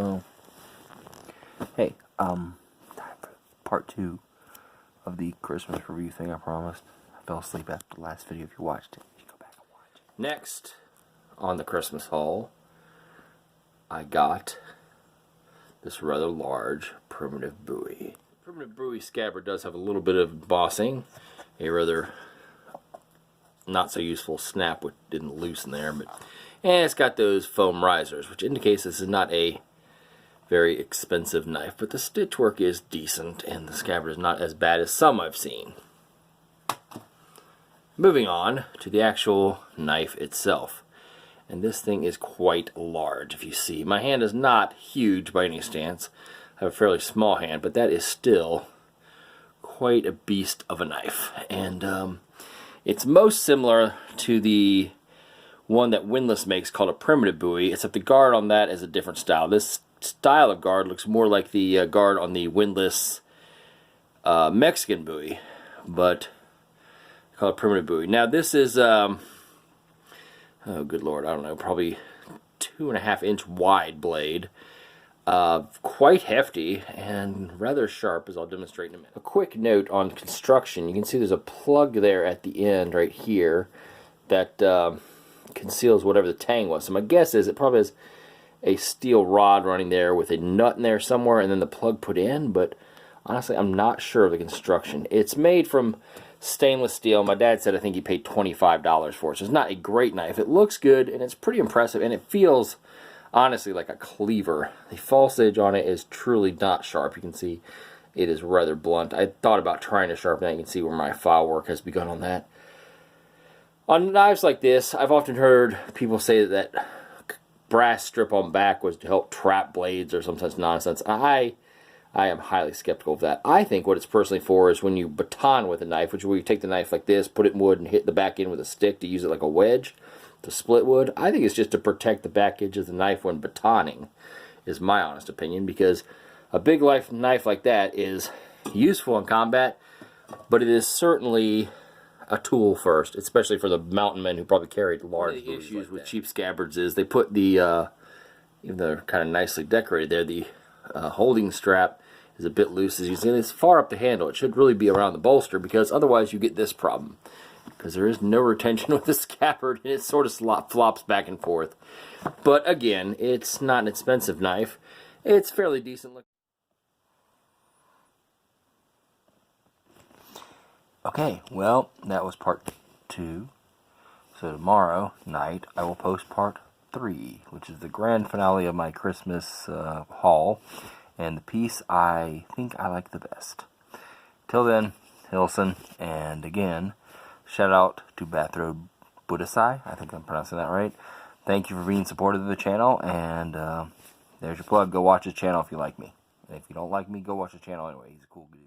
So, hey, time for part 2 of the Christmas review thing I promised. I fell asleep after the last video. If you watched it, you go back and watch it. Next, on the Christmas haul, I got this rather large primitive Bowie. Primitive Bowie scabbard does have a little bit of embossing, a rather not so useful snap which didn't loosen there, and it's got those foam risers, which indicates this is not a very expensive knife, but the stitch work is decent and the scabbard is not as bad as some I've seen. Moving on to the actual knife itself, and this thing is quite large. If you see, my hand is not huge by any stance. I have a fairly small hand, but that is still quite a beast of a knife, and it's most similar to the one that Windlass makes called a primitive Bowie, except the guard on that is a different style. This style of guard looks more like the guard on the Windlass Mexican Bowie, but called primitive Bowie. Now this is, oh good lord, I don't know, probably 2.5 inch wide blade. Quite hefty and rather sharp, as I'll demonstrate in a minute. A quick note on construction: you can see there's a plug there at the end right here that conceals whatever the tang was. So my guess is it probably has a steel rod running there with a nut in there somewhere and then the plug put in, but honestly I'm not sure of the construction. It's made from stainless steel. My dad said I think he paid $25 for it, so it's not a great knife. It looks good and it's pretty impressive, and it feels honestly like a cleaver. The false edge on it is truly not sharp. You can see it is rather blunt. I thought about trying to sharpen that. You can see where my file work has begun on that. On knives like this, I've often heard people say that brass strip on back was to help trap blades or some such nonsense. I am highly skeptical of that. I think what it's personally for is when you baton with a knife, which is where you take the knife like this, put it in wood, and hit the back end with a stick to use it like a wedge to split wood. I think it's just to protect the back edge of the knife when batoning, is my honest opinion, because a big knife like that is useful in combat, but it is certainly a tool first, especially for the mountain men who probably carried large. One of the issues with cheap scabbards is they put the, even though they're kind of nicely decorated there, the holding strap is a bit loose. As you see, it's far up the handle. It should really be around the bolster, because otherwise you get this problem, because there is no retention with the scabbard and it sort of flops back and forth. But again, it's not an expensive knife. It's fairly decent looking. Okay, well, that was part 2. So tomorrow night I will post part 3, which is the grand finale of my Christmas haul, and the piece I think I like the best. Till then, Hilson, and again, shout out to Bathrobe Buddhasai. I think I'm pronouncing that right. Thank you for being supportive of the channel, and there's your plug. Go watch his channel if you like me. And if you don't like me, go watch his channel anyway. He's a cool dude.